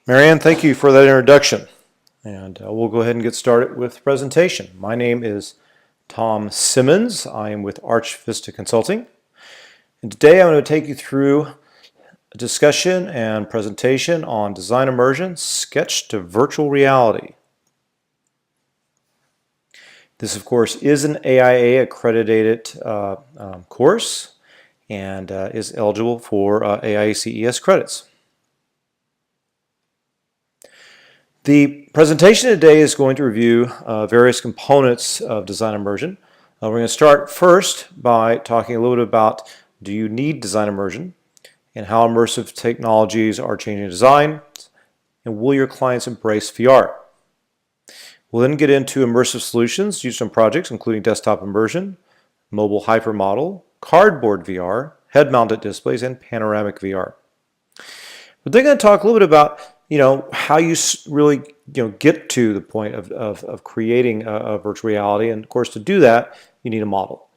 Marianne, thank you for that introduction. And we'll go ahead and get started with the presentation. My name is Tom Simmons. I am with Arch Vista Consulting. And today I'm going to take you through a discussion and presentation on design immersion, sketch to virtual reality. This, of course, is an AIA accredited course and is eligible for AIA CES credits. The presentation today is going to review various components of design immersion. We're going to start first by talking a little bit about, do you need design immersion, and how immersive technologies are changing design, and will your clients embrace VR? We'll then get into immersive solutions used in projects including desktop immersion, mobile hypermodel, cardboard VR, head-mounted displays, and panoramic VR. But they're going to talk a little bit about how you really get to the point of creating a virtual reality. And of course, to do that, you need a model.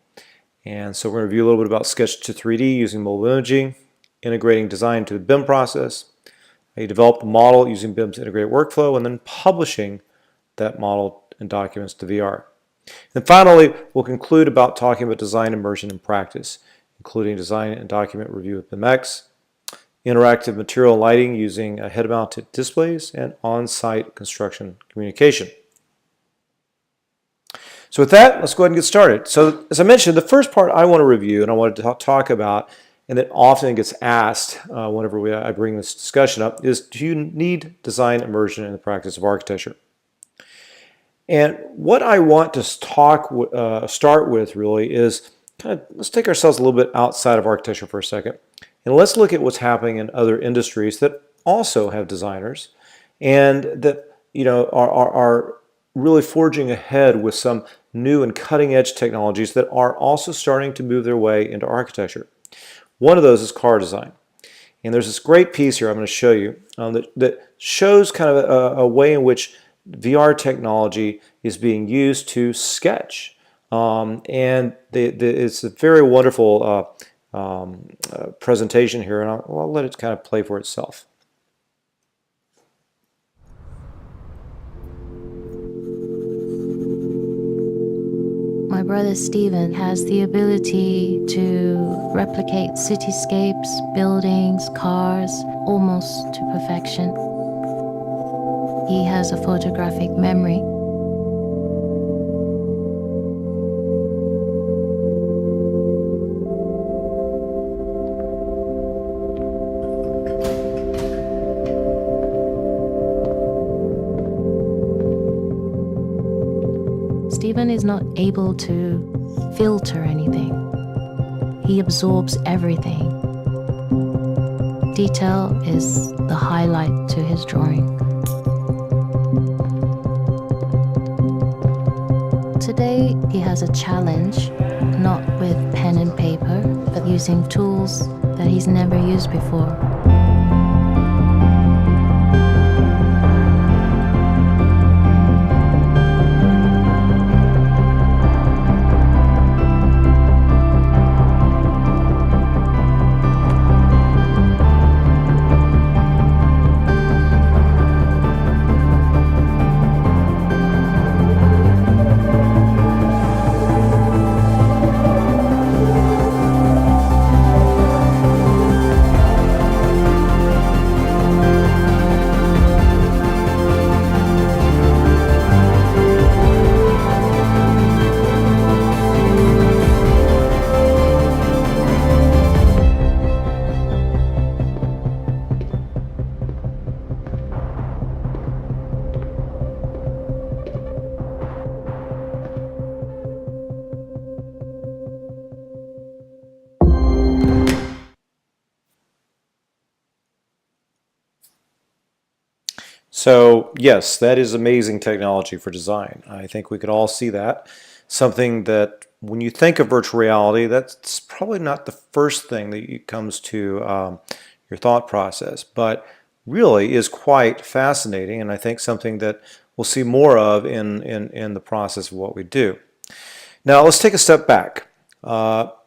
And so we're going to review a little bit about sketch to 3D using mobile imaging, integrating design to the BIM process, how you develop a model using BIM's integrated workflow, and then publishing that model and documents to VR. And finally, we'll conclude about talking about design immersion in practice, including design and document review with BIMx, interactive material lighting using head-mounted displays, and on-site construction communication. So with that, let's go ahead and get started. So as I mentioned, the first part I want to review and I wanted to talk about, and that often gets asked whenever I bring this discussion up, is do you need design immersion in the practice of architecture? And what I want to start with really is let's take ourselves a little bit outside of architecture for a second. And let's look at what's happening in other industries that also have designers and that are really forging ahead with some new and cutting-edge technologies that are also starting to move their way into architecture. One of those is car design. And there's this great piece here I'm going to show you that shows kind of a way in which VR technology is being used to sketch. It's a very wonderful presentation here, and I'll let it kind of play for itself. My brother Stephen has the ability to replicate cityscapes, buildings, cars, almost to perfection. He has a photographic memory. Stephen is not able to filter anything. He absorbs everything. Detail is the highlight to his drawing. Today, he has a challenge, not with pen and paper, but using tools that he's never used before. So yes, that is amazing technology for design. I think we could all see that. Something that when you think of virtual reality, that's probably not the first thing that comes to your thought process, but really is quite fascinating, and I think something that we'll see more of in the process of what we do. Now let's take a step back. What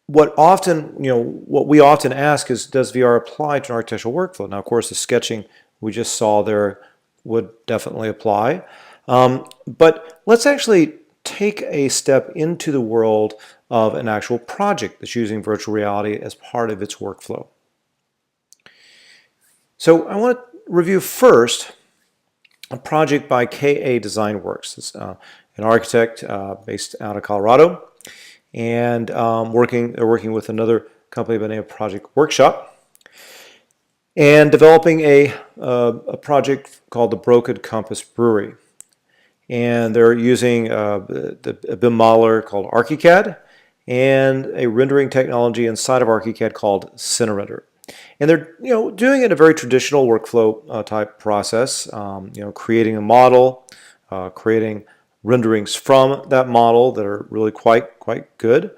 we often ask is, does VR apply to an architectural workflow? Now, of course, the sketching we just saw there would definitely apply. But let's actually take a step into the world of an actual project that's using virtual reality as part of its workflow. So I want to review first a project by KA Design Works. It's an architect based out of Colorado, and they're working with another company by the name of Project Workshop, and developing a project called the Broken Compass Brewery. And they're using a BIM modeler called ARCHICAD and a rendering technology inside of ARCHICAD called CineRender. And they're doing it in a very traditional workflow type process, creating a model, creating renderings from that model that are really quite good.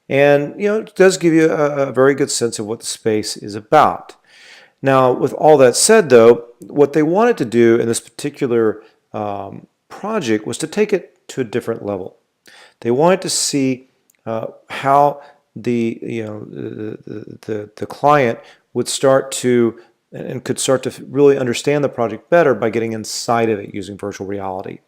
And it does give you a very good sense of what the space is about. Now, with all that said, though, what they wanted to do in this particular project was to take it to a different level. They wanted to see how the client would start to and could start to really understand the project better by getting inside of it using virtual reality.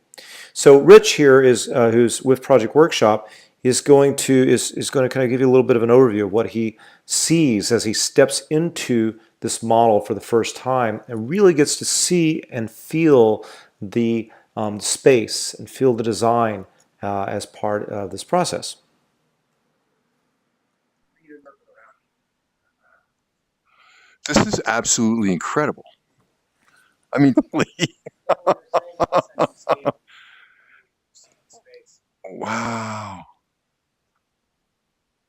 So Rich here is who's with Project Workshop is going to kind of give you a little bit of an overview of what he sees as he steps into this model for the first time and really gets to see and feel the space and feel the design as part of this process. This is absolutely incredible. I mean, wow.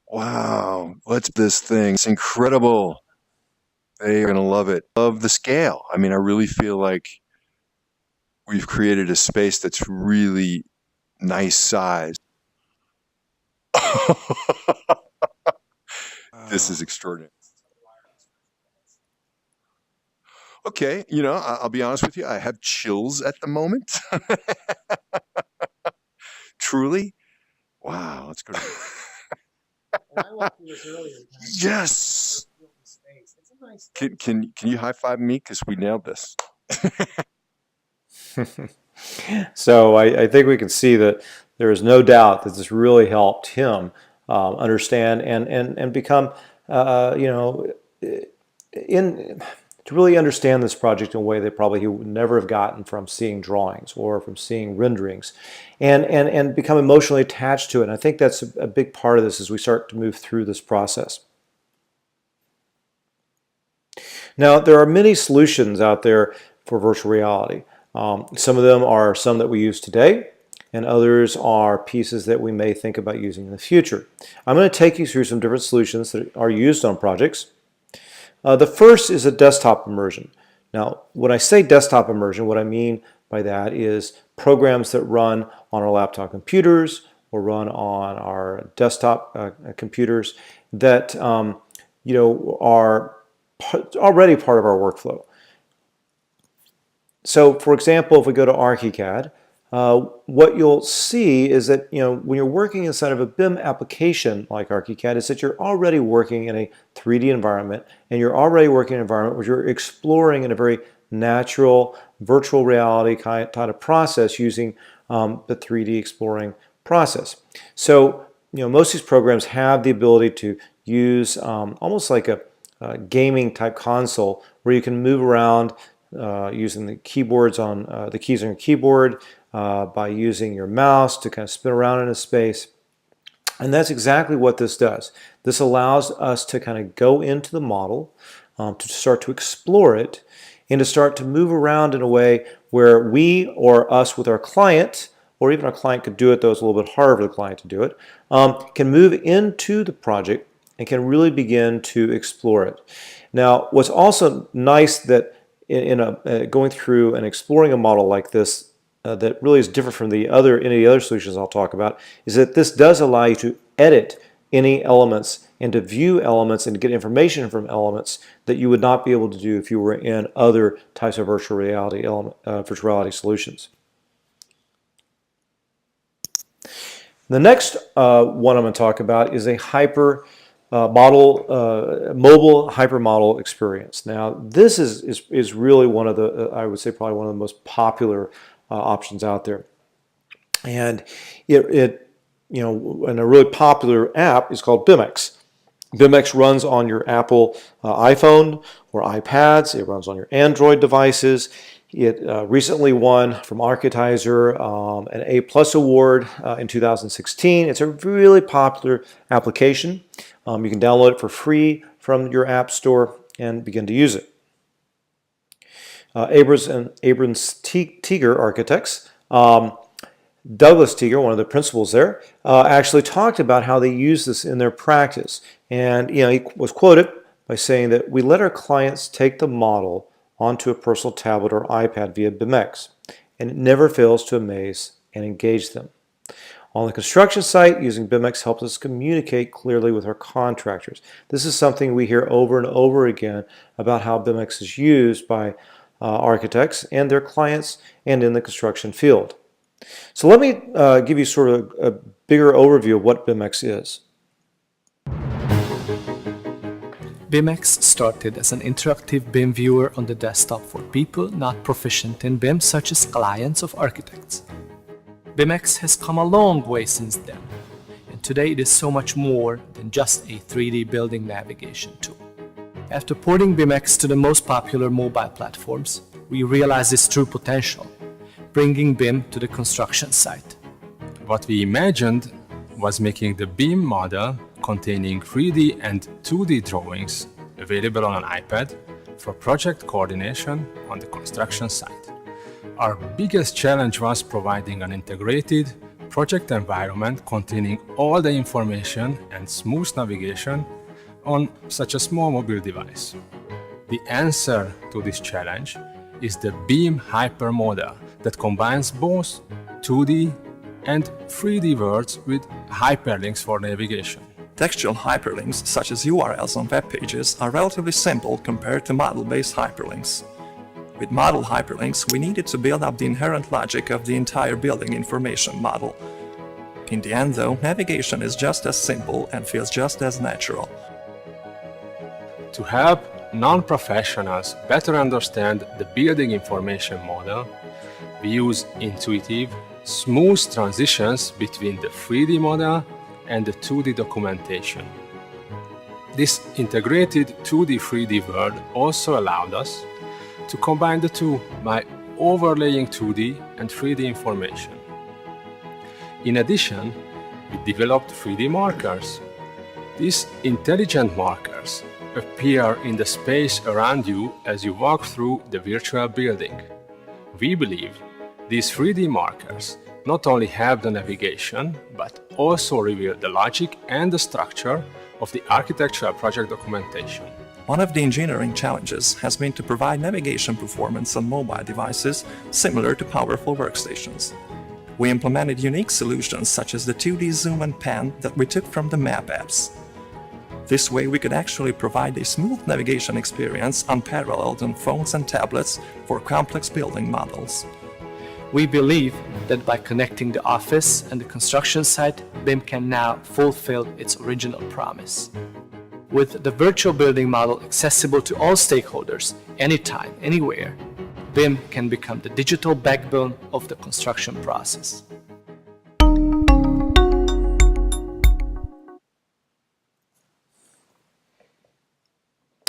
Wow. What's this thing? It's incredible. They're going to love it. Love the scale. I mean, I really feel like we've created a space that's really nice size. This is extraordinary. Okay, I'll be honest with you. I have chills at the moment. Truly. Wow, let's go. I walked through this earlier. Yes. Can you high five me because we nailed this? So I think we can see that there is no doubt that this really helped him understand and become to really understand this project in a way that probably he would never have gotten from seeing drawings or from seeing renderings, and become emotionally attached to it. And I think that's a big part of this as we start to move through this process. Now, there are many solutions out there for virtual reality. Some of them are some that we use today, and others are pieces that we may think about using in the future. I'm going to take you through some different solutions that are used on projects. The first is a desktop immersion. Now, when I say desktop immersion, what I mean by that is programs that run on our laptop computers or run on our desktop computers that are already part of our workflow. So, for example, if we go to ARCHICAD, what you'll see is that when you're working inside of a BIM application like ARCHICAD, is that you're already working in a 3D environment, and you're already working in an environment where you're exploring in a very natural virtual reality kind of process using the 3D exploring process. So most of these programs have the ability to use almost like a gaming type console where you can move around using the keyboards on the keys on your keyboard, by using your mouse to kind of spin around in a space. And that's exactly what this does. This allows us to kind of go into the model, to start to explore it, and to start to move around in a way where we or us with our client, or even our client could do it, though it's a little bit harder for the client to do it, can move into the project and can really begin to explore it. Now, what's also nice that going through and exploring a model like this that really is different from any of the other solutions I'll talk about is that this does allow you to edit any elements and to view elements and to get information from elements that you would not be able to do if you were in other types of virtual reality solutions. The next one I'm going to talk about is a hyper mobile hypermodel experience. Now, this is really one of the, I would say probably one of the most popular options out there. And and a really popular app is called BIMx. BIMx runs on your Apple iPhone or iPads. It runs on your Android devices. It recently won from Architizer an A+ award in 2016. It's a really popular application. You can download it for free from your app store and begin to use it. Abrams Teeger architects, Douglas Teeger, one of the principals there, actually talked about how they use this in their practice. And he was quoted by saying that we let our clients take the model onto a personal tablet or iPad via BIMx, and it never fails to amaze and engage them. On the construction site, using BIMx helps us communicate clearly with our contractors. This is something we hear over and over again about how BIMx is used by architects and their clients and in the construction field. So let me give you sort of a bigger overview of what BIMx is. BIMx started as an interactive BIM viewer on the desktop for people not proficient in BIM, such as clients of architects. BIMx has come a long way since then, and today it is so much more than just a 3D building navigation tool. After porting BIMx to the most popular mobile platforms, we realized its true potential, bringing BIM to the construction site. What we imagined was making the BIM model containing 3D and 2D drawings available on an iPad for project coordination on the construction site. Our biggest challenge was providing an integrated project environment containing all the information and smooth navigation on such a small mobile device. The answer to this challenge is the BIM hypermodel that combines both 2D and 3D worlds with hyperlinks for navigation. Textual hyperlinks, such as URLs on web pages, are relatively simple compared to model-based hyperlinks. With model hyperlinks, we needed to build up the inherent logic of the entire building information model. In the end, though, navigation is just as simple and feels just as natural. To help non-professionals better understand the building information model, we use intuitive, smooth transitions between the 3D model and the 2D documentation. This integrated 2D-3D world also allowed us to combine the two by overlaying 2D and 3D information. In addition, we developed 3D markers. These intelligent markers appear in the space around you as you walk through the virtual building. We believe these 3D markers not only help the navigation, but also reveal the logic and the structure of the architectural project documentation. One of the engineering challenges has been to provide navigation performance on mobile devices similar to powerful workstations. We implemented unique solutions such as the 2D zoom and pan that we took from the map apps. This way we could actually provide a smooth navigation experience unparalleled on phones and tablets for complex building models. We believe that by connecting the office and the construction site, BIM can now fulfill its original promise. With the virtual building model accessible to all stakeholders, anytime, anywhere, BIM can become the digital backbone of the construction process.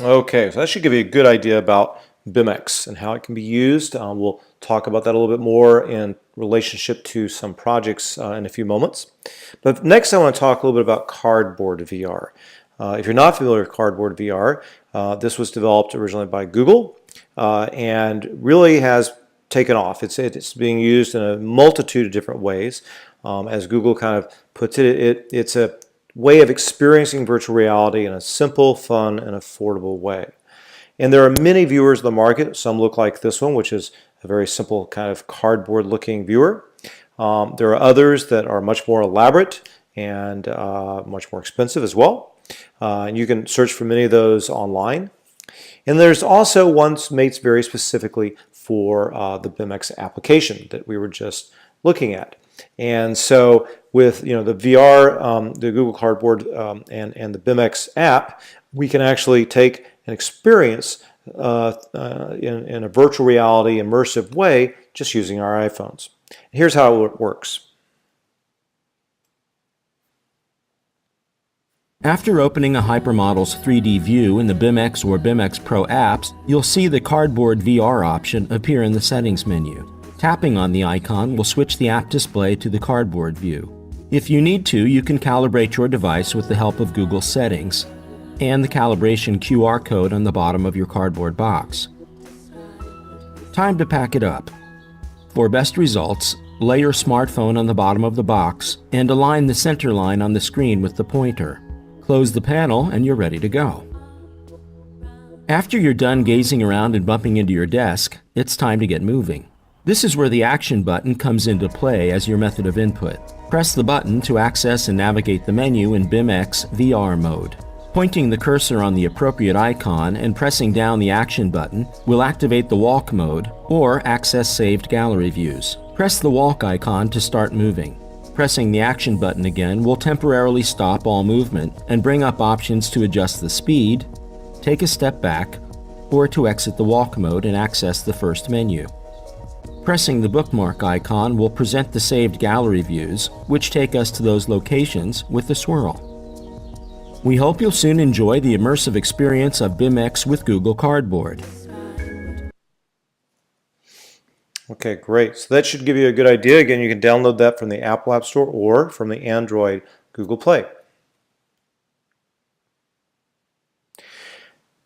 Okay, so that should give you a good idea about BIMx and how it can be used. We'll talk about that a little bit more in relationship to some projects in a few moments. But next I want to talk a little bit about Cardboard VR. If you're not familiar with Cardboard VR, this was developed originally by Google and really has taken off. It's being used in a multitude of different ways. As Google kind of puts it, it's a way of experiencing virtual reality in a simple, fun, and affordable way. And there are many viewers in the market. Some look like this one, which is a very simple kind of cardboard looking viewer. There are others that are much more elaborate and much more expensive as well. And you can search for many of those online. And there's also ones made very specifically for the BIMx application that we were just looking at. And so with the VR, the Google Cardboard, and the BIMx app, we can actually take an experience in a virtual reality immersive way just using our iPhones. Here's how it works. After opening a Hypermodel's 3D view in the BIMx or BIMx Pro apps, you'll see the Cardboard VR option appear in the settings menu. Tapping on the icon will switch the app display to the Cardboard view. If you need to, you can calibrate your device with the help of Google Settings and the calibration QR code on the bottom of your cardboard box. Time to pack it up. For best results, lay your smartphone on the bottom of the box and align the center line on the screen with the pointer. Close the panel and you're ready to go. After you're done gazing around and bumping into your desk, it's time to get moving. This is where the action button comes into play as your method of input. Press the button to access and navigate the menu in BIMx VR mode. Pointing the cursor on the appropriate icon and pressing down the action button will activate the walk mode or access saved gallery views. Press the walk icon to start moving. Pressing the action button again will temporarily stop all movement and bring up options to adjust the speed, take a step back, or to exit the walk mode and access the first menu. Pressing the bookmark icon will present the saved gallery views, which take us to those locations with the swirl. We hope you'll soon enjoy the immersive experience of BIMx with Google Cardboard. Okay, great. So that should give you a good idea. Again, you can download that from the Apple App Store or from the Android Google Play.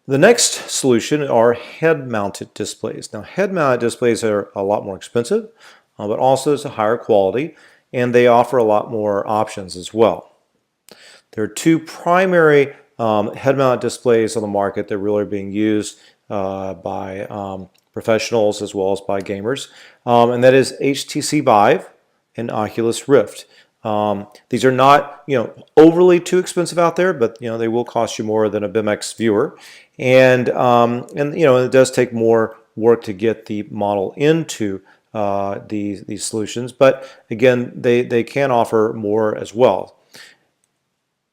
The next solution are head-mounted displays. Now, head-mounted displays are a lot more expensive, but also it's a higher quality, and they offer a lot more options as well. There are two primary head-mounted displays on the market that really are being used by professionals as well as by gamers, and that is HTC Vive and Oculus Rift. These are not, overly too expensive out there, but they will cost you more than a BIMx viewer, and it does take more work to get the model into these solutions. But again, they can offer more as well.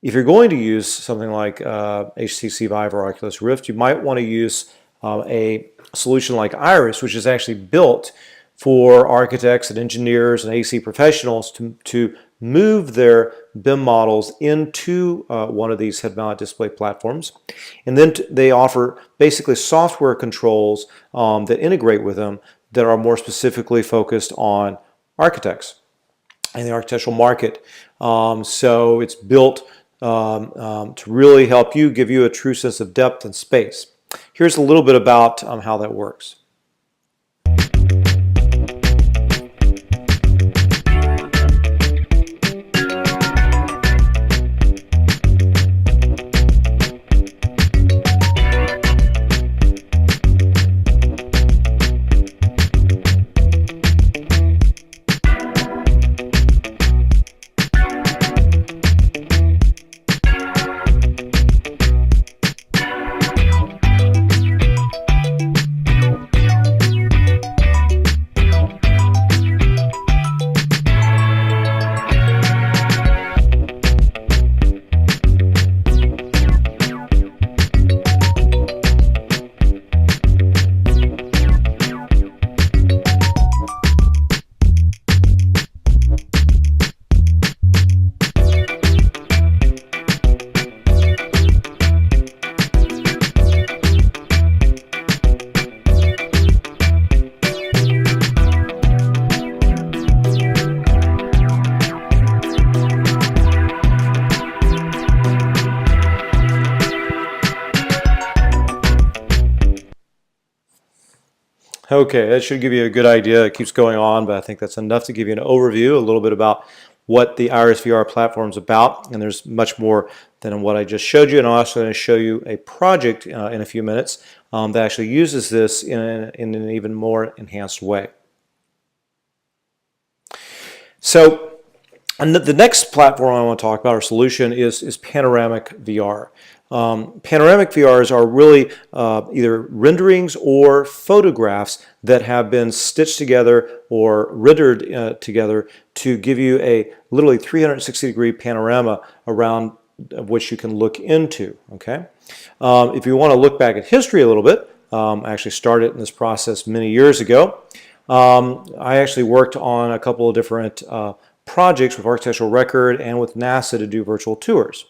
If you're going to use something like HTC Vive or Oculus Rift, you might want to use a solution like Iris, which is actually built for architects and engineers and AC professionals to move their BIM models into one of these head-mounted display platforms. And then they offer basically software controls that integrate with them that are more specifically focused on architects and the architectural market. So it's built to really help you, give you a true sense of depth and space. Here's a little bit about how that works. Okay, that should give you a good idea. It keeps going on, but I think that's enough to give you an overview, a little bit about what the Iris VR platform is about. And there's much more than what I just showed you. And I'm also going to show you a project in a few minutes that actually uses this in an even more enhanced way. So the next platform I want to talk about, or solution, is panoramic VR. Panoramic VRs are really either renderings or photographs that have been stitched together or rendered together to give you a literally 360-degree panorama around which you can look into. Okay, if you want to look back at history a little bit, I actually started in this process many years ago. I actually worked on a couple of different projects with Architectural Record and with NASA to do virtual tours.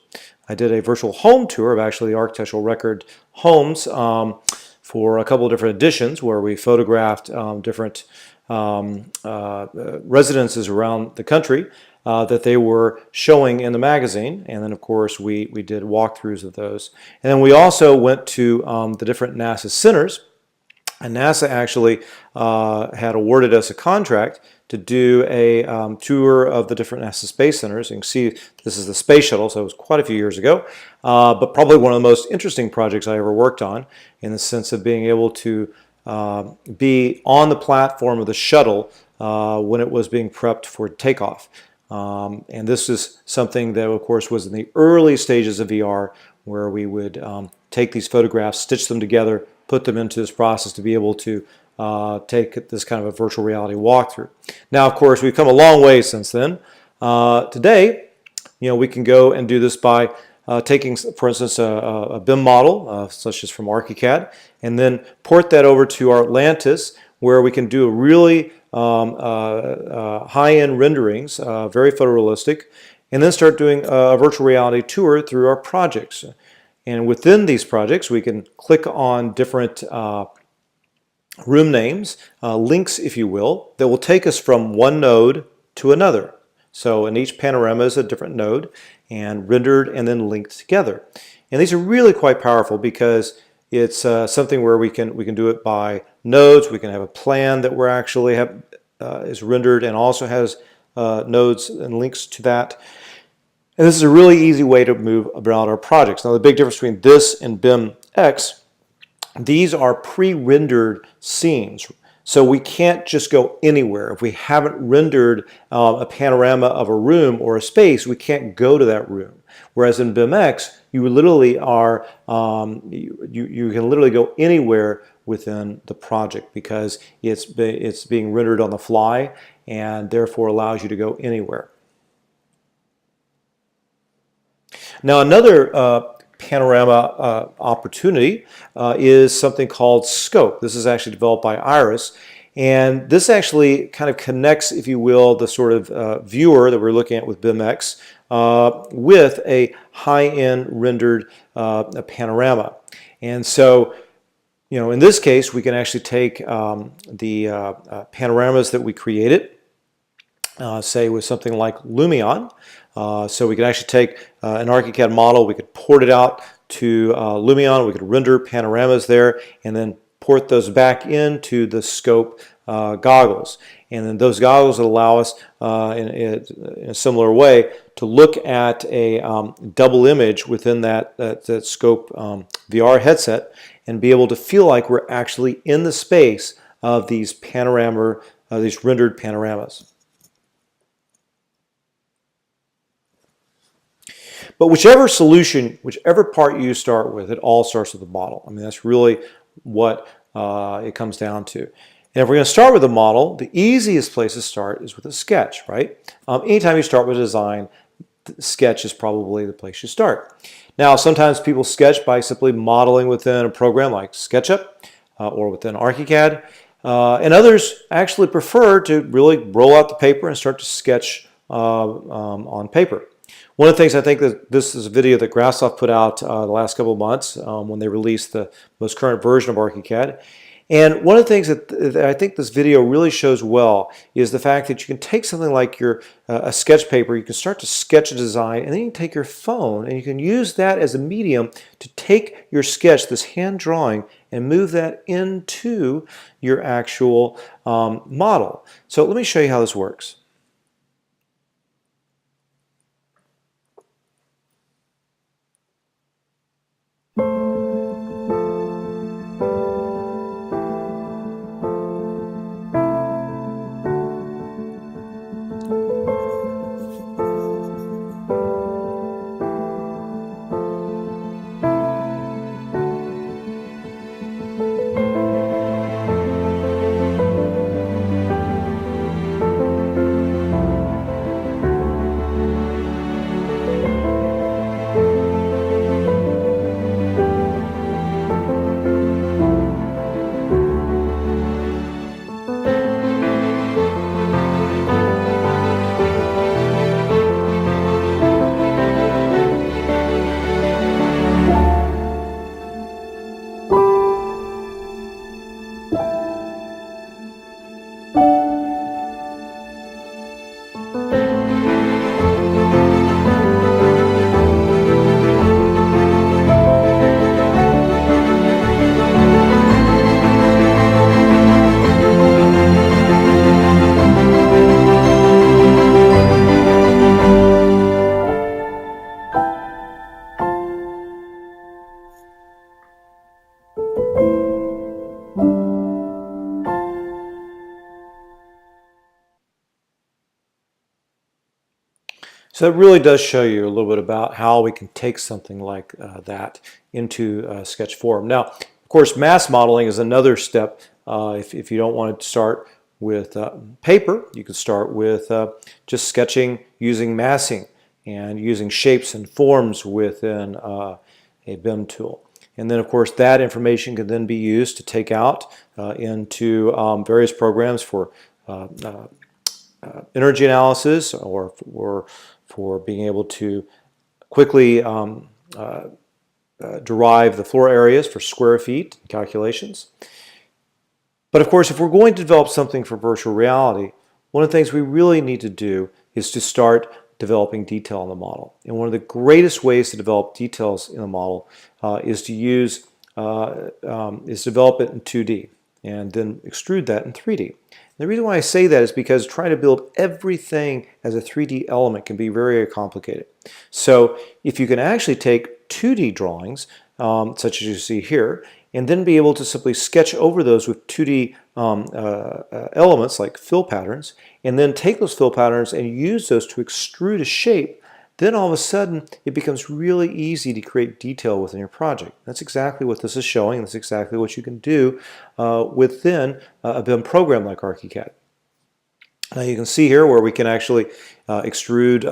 I did a virtual home tour of actually the Architectural Record homes for a couple of different editions where we photographed different residences around the country that they were showing in the magazine, and then of course we did walkthroughs of those. And then we also went to the different NASA centers, and NASA actually had awarded us a contract to do a tour of the different NASA space centers. You can see this is the space shuttle, so it was quite a few years ago, but probably one of the most interesting projects I ever worked on, in the sense of being able to be on the platform of the shuttle when it was being prepped for takeoff. And this is something that, of course, was in the early stages of VR, where we would take these photographs, stitch them together, put them into this process to be able to take this kind of a virtual reality walkthrough. Now, of course, we've come a long way since then. Today, we can go and do this by taking, for instance, a BIM model, such as from ARCHICAD, and then port that over to our Atlantis, where we can do a really high-end renderings, very photorealistic, and then start doing a virtual reality tour through our projects. And within these projects, we can click on different room names, links, if you will, that will take us from one node to another. So in each panorama is a different node, and rendered and then linked together. And these are really quite powerful because it's something where we can do it by nodes. We can have a plan that we're actually is rendered and also has nodes and links to that. And this is a really easy way to move around our projects. Now, the big difference between this and BIMx, these are pre-rendered scenes. So we can't just go anywhere. If we haven't rendered a panorama of a room or a space, we can't go to that room. Whereas in BIMx, you literally are, you can literally go anywhere within the project because it's being rendered on the fly and therefore allows you to go anywhere. Now, another panorama opportunity is something called Scope. This is actually developed by Iris, and this actually kind of connects, if you will, the sort of viewer that we're looking at with BIMx with a high-end rendered panorama. And so, in this case, we can actually take the panoramas that we created, say with something like Lumion. So we could actually take an ARCHICAD model, we could port it out to Lumion, we could render panoramas there, and then port those back into the Scope goggles. And then those goggles would allow us in a similar way to look at a double image within that Scope VR headset and be able to feel like we're actually in the space of these these rendered panoramas. But whichever solution, whichever part you start with, it all starts with the model. I mean, that's really what it comes down to. And if we're going to start with a model, the easiest place to start is with a sketch, right? Anytime you start with a design, the sketch is probably the place you start. Now, sometimes people sketch by simply modeling within a program like SketchUp or within ARCHICAD. And others actually prefer to really roll out the paper and start to sketch on paper. One of the things I think that this is a video that Grassoff put out the last couple of months when they released the most current version of ARCHICAD. And one of the things that I think this video really shows well is the fact that you can take something like your a sketch paper, you can start to sketch a design, and then you can take your phone and you can use that as a medium to take your sketch, this hand drawing, and move that into your actual model. So let me show you how this works. So it really does show you a little bit about how we can take something like that into sketch form. Now, of course, mass modeling is another step. If you don't want to start with paper, you could start with just sketching using massing and using shapes and forms within a BIM tool. And then, of course, that information can then be used to take out into various programs for energy analysis or for being able to quickly derive the floor areas for square feet calculations. But of course, if we're going to develop something for virtual reality, one of the things we really need to do is to start developing detail in the model. And one of the greatest ways to develop details in a model is to develop it in 2D and then extrude that in 3D. The reason why I say that is because trying to build everything as a 3D element can be very complicated. So if you can actually take 2D drawings, such as you see here, and then be able to simply sketch over those with 2D elements like fill patterns, and then take those fill patterns and use those to extrude a shape, then all of a sudden it becomes really easy to create detail within your project. That's exactly what this is showing. That's exactly what you can do within a BIM program like ARCHICAD. Now you can see here where we can actually extrude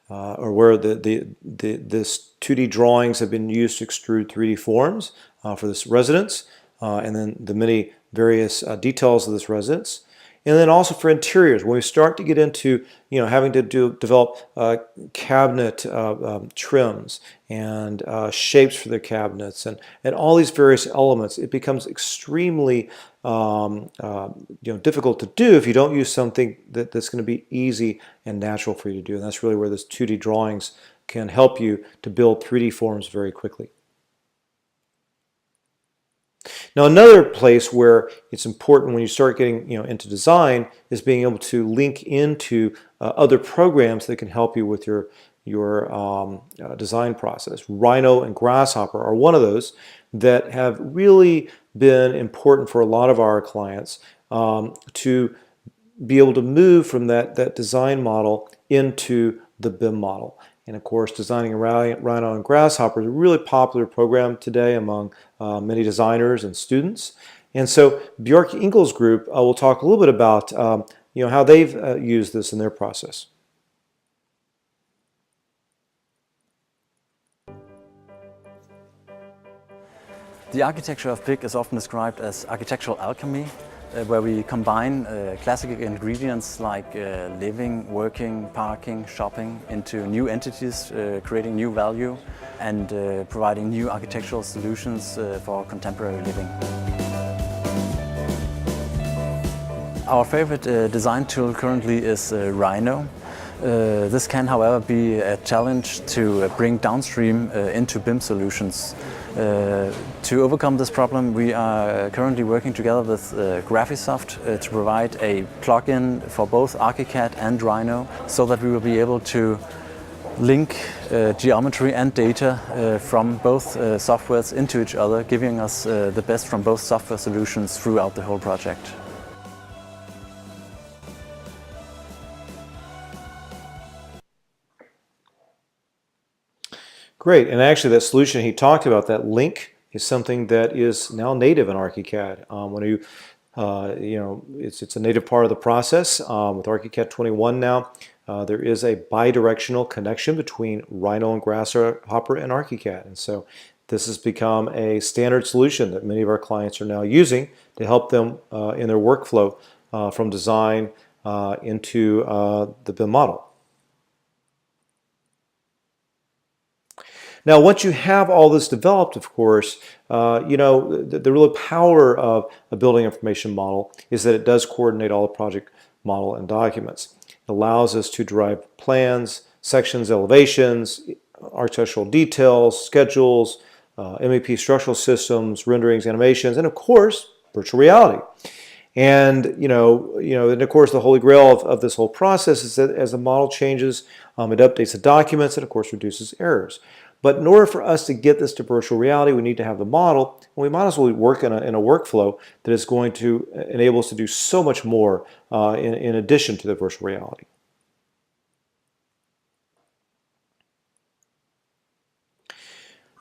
or where this 2D drawings have been used to extrude 3D forms for this residence, and then the many various details of this residence. And then also for interiors, when we start to get into having to develop cabinet trims and shapes for the cabinets and all these various elements, it becomes extremely difficult to do if you don't use something that's going to be easy and natural for you to do. And that's really where this 2D drawings can help you to build 3D forms very quickly. Now, another place where it's important when you start getting into design is being able to link into other programs that can help you with your design process. Rhino and Grasshopper are one of those that have really been important for a lot of our clients to be able to move from that design model into the BIM model. And of course, designing a Rhino and Grasshopper is a really popular program today among many designers and students. And so Bjork Ingels group will talk a little bit about how they've used this in their process. The architecture of BIM is often described as architectural alchemy, where we combine classic ingredients like living, working, parking, shopping into new entities, creating new value and providing new architectural solutions for contemporary living. Our favorite design tool currently is Rhino. This can, however, be a challenge to bring downstream into BIM solutions. To overcome this problem, we are currently working together with Graphisoft to provide a plugin for both ARCHICAD and Rhino so that we will be able to link geometry and data from both softwares into each other, giving us the best from both software solutions throughout the whole project. Great, and actually that solution he talked about, that link, is something that is now native in ARCHICAD. When you, it's a native part of the process. With ARCHICAD 21 now, there is a bi-directional connection between Rhino and Grasshopper and ARCHICAD. And so this has become a standard solution that many of our clients are now using to help them in their workflow from design into the BIM model. Now, once you have all this developed, of course, the real power of a building information model is that it does coordinate all the project model and documents. It allows us to derive plans, sections, elevations, architectural details, schedules, MEP structural systems, renderings, animations, and of course, virtual reality. And and of course, the holy grail of this whole process is that as the model changes, it updates the documents and of course reduces errors. But in order for us to get this to virtual reality, we need to have the model, and we might as well work in a workflow that is going to enable us to do so much more in addition to the virtual reality.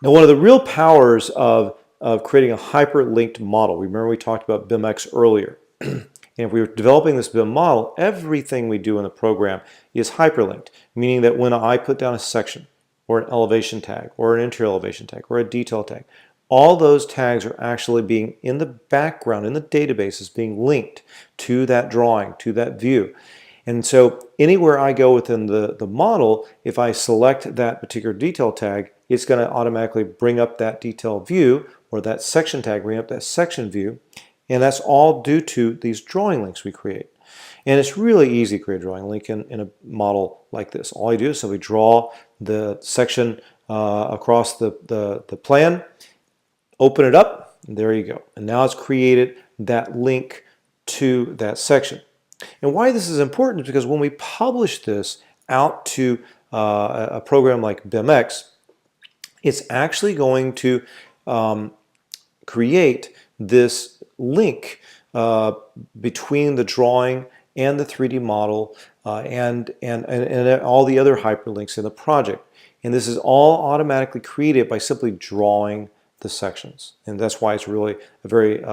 Now, one of the real powers of creating a hyperlinked model, remember we talked about BIMx earlier, and if we were developing this BIM model, everything we do in the program is hyperlinked, meaning that when I put down a section, or an elevation tag, or an interior elevation tag, or a detail tag, all those tags are actually being, in the background, in the database, is being linked to that drawing, to that view. And so anywhere I go within the model, if I select that particular detail tag, it's going to automatically bring up that detail view, or that section tag, bring up that section view. And that's all due to these drawing links we create. And it's really easy to create a drawing link in a model like this. All you do is simply draw the section across the plan, open it up, and there you go. And now it's created that link to that section. And why this is important is because when we publish this out to a program like BIMx, it's actually going to create this link between the drawing and the 3D model and all the other hyperlinks in the project. And this is all automatically created by simply drawing the sections. And that's why it's really a very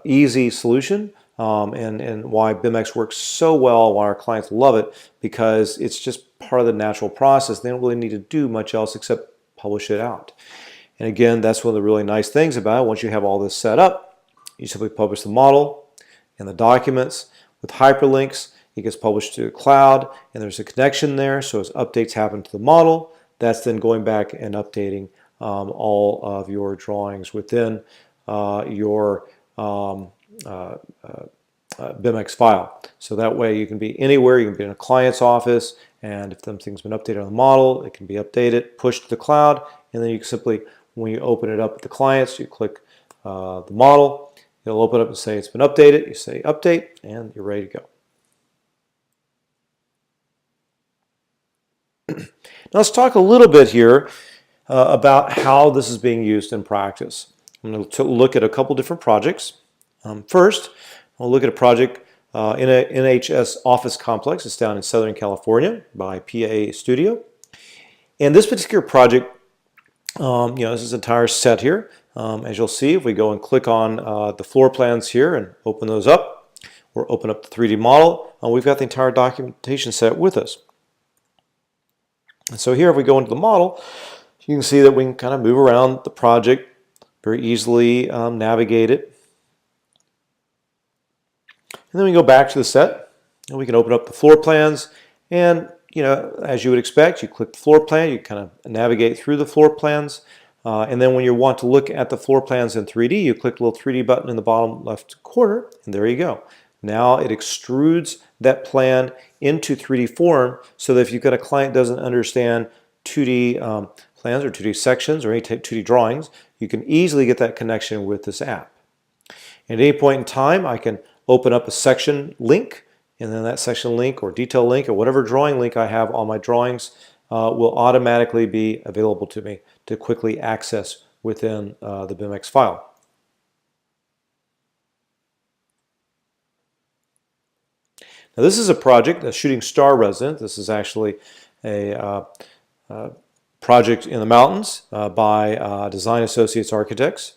easy solution, and why BIMx works so well, why our clients love it, because it's just part of the natural process. They don't really need to do much else except publish it out. And again, that's one of the really nice things about it. Once you have all this set up, you simply publish the model and the documents with hyperlinks. It gets published to the cloud, and there's a connection there, so as updates happen to the model, that's then going back and updating all of your drawings within your BIMx file. So that way you can be anywhere. You can be in a client's office, and if something's been updated on the model, it can be updated, pushed to the cloud, and then you can simply, when you open it up at the clients, you click the model, it'll open up and say it's been updated. You say update, and you're ready to go. Now let's talk a little bit here about how this is being used in practice. I'm going to look at a couple different projects. First, we'll look at a project in a NHS office complex. It's down in Southern California by PA Studio. And this particular project, this is an entire set here. As you'll see, if we go and click on the floor plans here and open those up, or open up the 3D model, we've got the entire documentation set with us. And so here, if we go into the model, you can see that we can kind of move around the project, very easily navigate it. And then we go back to the set, and we can open up the floor plans. And, as you would expect, you click the floor plan, you kind of navigate through the floor plans. And then when you want to look at the floor plans in 3D, you click the little 3D button in the bottom left corner, and there you go. Now it extrudes that plan into 3D form, so that if you've got a client that doesn't understand 2D plans or 2D sections or any 2D drawings, you can easily get that connection with this app. And at any point in time, I can open up a section link, and then that section link or detail link or whatever drawing link I have on my drawings will automatically be available to me to quickly access within the BIMx file. Now this is a project, a Shooting Star resident. This is actually a project in the mountains by Design Associates Architects.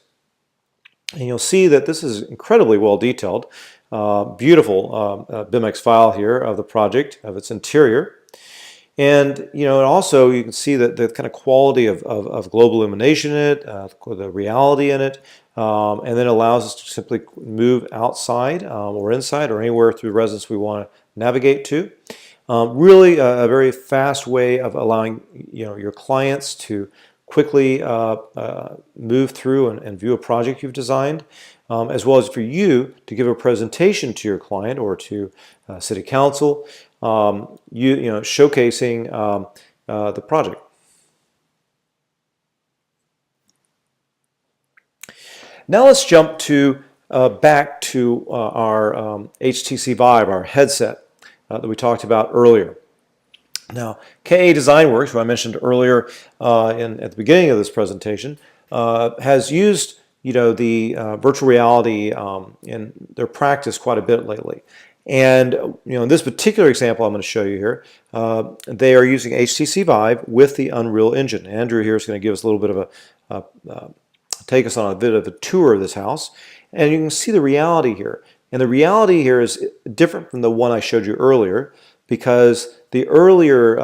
And you'll see that this is incredibly well detailed. Beautiful BIMx file here of the project, of its interior. And and also you can see that the kind of quality of global illumination in it, the reality in it, and then allows us to simply move outside or inside or anywhere through the residence we want to navigate to. Really a very fast way of allowing your clients to quickly move through and view a project you've designed, as well as for you to give a presentation to your client or to city council, showcasing the project. Now let's jump back to our HTC Vive, our headset that we talked about earlier. Now, KA DesignWorks, who I mentioned earlier at the beginning of this presentation, has used the virtual reality in their practice quite a bit lately. And in this particular example I'm going to show you here, they are using HTC Vive with the Unreal Engine. Andrew here is going to give us a little bit of take us on a bit of a tour of this house. And you can see the reality here. And the reality here is different from the one I showed you earlier, because the earlier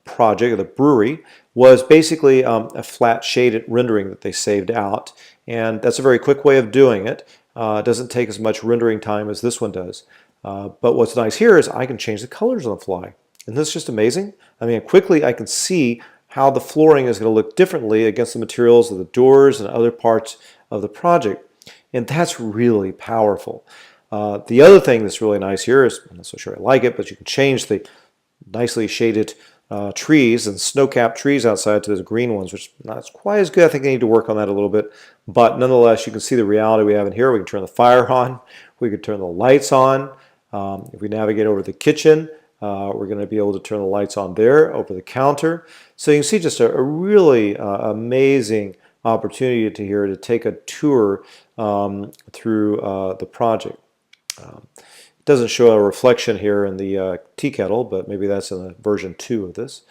project, the brewery, was basically a flat shaded rendering that they saved out. And that's a very quick way of doing it. It doesn't take as much rendering time as this one does. But what's nice here is I can change the colors on the fly. And this is just amazing. I mean, quickly I can see how the flooring is going to look differently against the materials of the doors and other parts of the project. And that's really powerful. The other thing that's really nice here is, I'm not so sure I like it, but you can change the nicely shaded trees and snow-capped trees outside to those green ones, which not quite as good. I think I need to work on that a little bit. But nonetheless, you can see the reality we have in here. We can turn the fire on. We can turn the lights on. If we navigate over the kitchen, we're going to be able to turn the lights on there over the counter. So you can see just a really amazing opportunity to take a tour through the project. It doesn't show a reflection here in the tea kettle, but maybe that's in version 2 of this.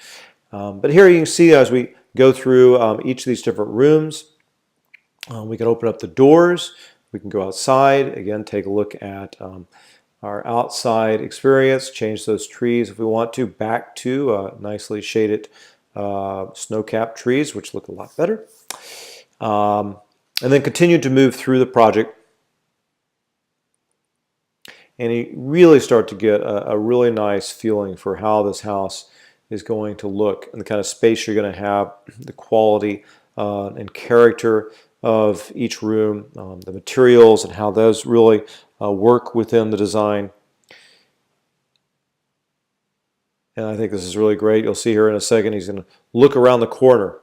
But here you can see as we go through each of these different rooms, we can open up the doors. We can go outside, again, take a look at our outside experience, change those trees if we want to, back to nicely shaded snow-capped trees, which look a lot better. And then continue to move through the project. And you really start to get a really nice feeling for how this house is going to look and the kind of space you're going to have, the quality and character of each room, the materials and how those really work within the design. And I think this is really great. You'll see here in a second he's going to look around the corner.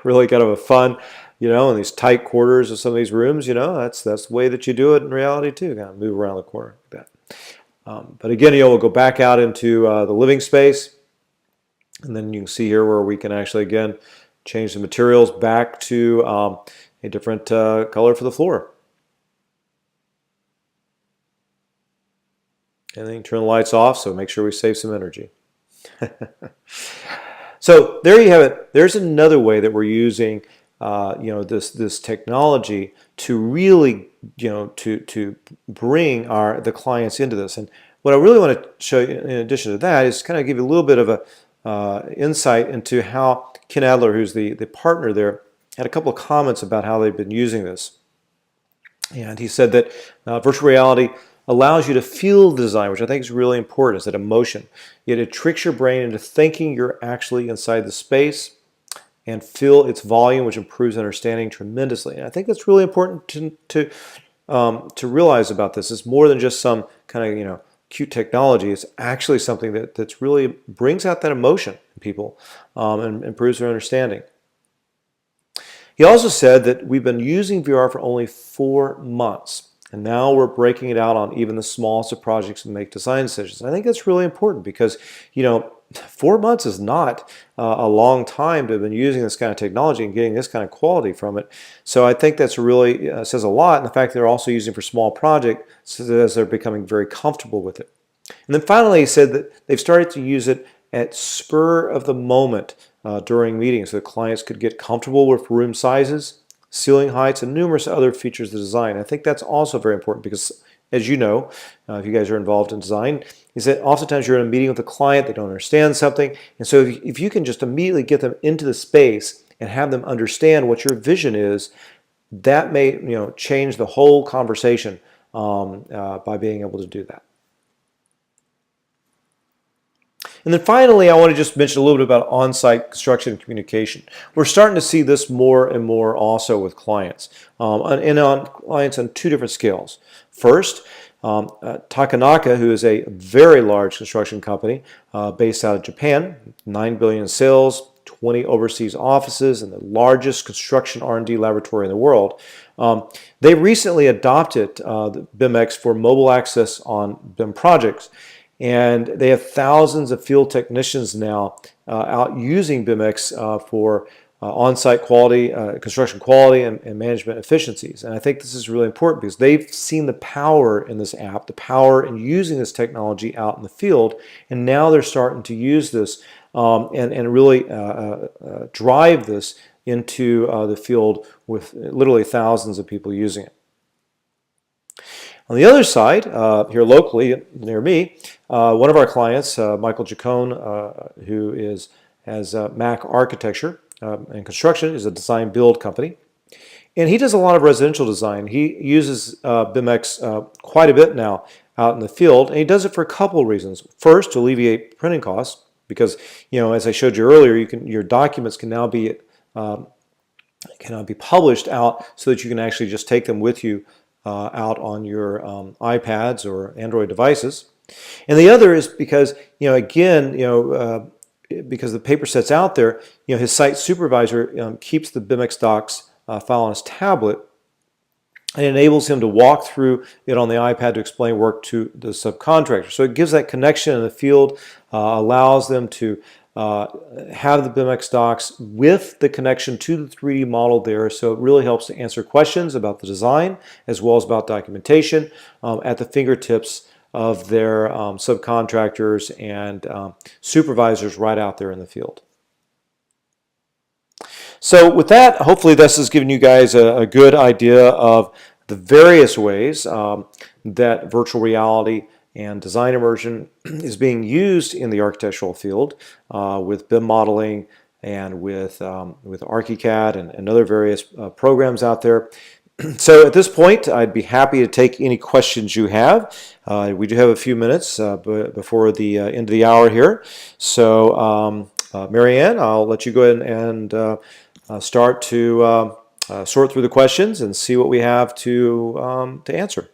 Really kind of a fun, in these tight quarters of some of these rooms, that's the way that you do it in reality too, kind of move around the corner like that. But again, we'll go back out into the living space, and then you can see here where we can actually, again, change the materials back to a different color for the floor. And then you can turn the lights off, so make sure we save some energy. So there you have it. There's another way that we're using this technology to really to bring the clients into this. And what I really want to show you in addition to that is kind of give you a little bit of a insight into how Ken Adler, who's the partner there, had a couple of comments about how they've been using this. And he said that virtual reality allows you to feel the design, which I think is really important, is that emotion. Yet it tricks your brain into thinking you're actually inside the space and feel its volume, which improves understanding tremendously. And I think that's really important to realize about this. It's more than just some kind of cute technology. It's actually something that's really brings out that emotion in people and improves their understanding. He also said that we've been using VR for only 4 months. And now we're breaking it out on even the smallest of projects and make design decisions. I think that's really important because, 4 months is not a long time to have been using this kind of technology and getting this kind of quality from it. So I think that's really says a lot. And the fact they're also using it for small projects as they're becoming very comfortable with it. And then finally, he said that they've started to use it at spur of the moment during meetings so that clients could get comfortable with room sizes, ceiling heights, and numerous other features of the design. I think that's also very important because, as you know, if you guys are involved in design, is that oftentimes you're in a meeting with a client, they don't understand something, and so if you can just immediately get them into the space and have them understand what your vision is, that may change the whole conversation by being able to do that. And then finally, I want to just mention a little bit about on-site construction and communication. We're starting to see this more and more also with clients, and on clients on 2 different scales. First, Takanaka, who is a very large construction company based out of Japan, $9 billion in sales, 20 overseas offices, and the largest construction R&D laboratory in the world. They recently adopted the BIMx for mobile access on BIM projects. And they have thousands of field technicians now out using BIMx for on-site quality, construction quality, and management efficiencies. And I think this is really important because they've seen the power in this app, the power in using this technology out in the field, and now they're starting to use this and really drive this into the field with literally thousands of people using it. On the other side, here locally near me, one of our clients, Michael Jacone, who has Mac Architecture and Construction, is a design build company. And he does a lot of residential design. He uses BIMx quite a bit now out in the field, and he does it for a couple of reasons. First, to alleviate printing costs, because as I showed you earlier, your documents can now be published out so that you can actually just take them with you out on your iPads or Android devices. And the other is because, because the paper set's out there, his site supervisor keeps the BIMx docs file on his tablet, and enables him to walk through it on the iPad to explain work to the subcontractor. So it gives that connection in the field, allows them to have the BIMx docs with the connection to the 3D model there, so it really helps to answer questions about the design as well as about documentation at the fingertips of their subcontractors and supervisors right out there in the field. So with that, hopefully this has given you guys a good idea of the various ways that virtual reality and design immersion is being used in the architectural field with BIM modeling and with ARCHICAD and other various programs out there. So at this point, I'd be happy to take any questions you have. We do have a few minutes before the end of the hour here. So Marianne, I'll let you go ahead and start to sort through the questions and see what we have to answer.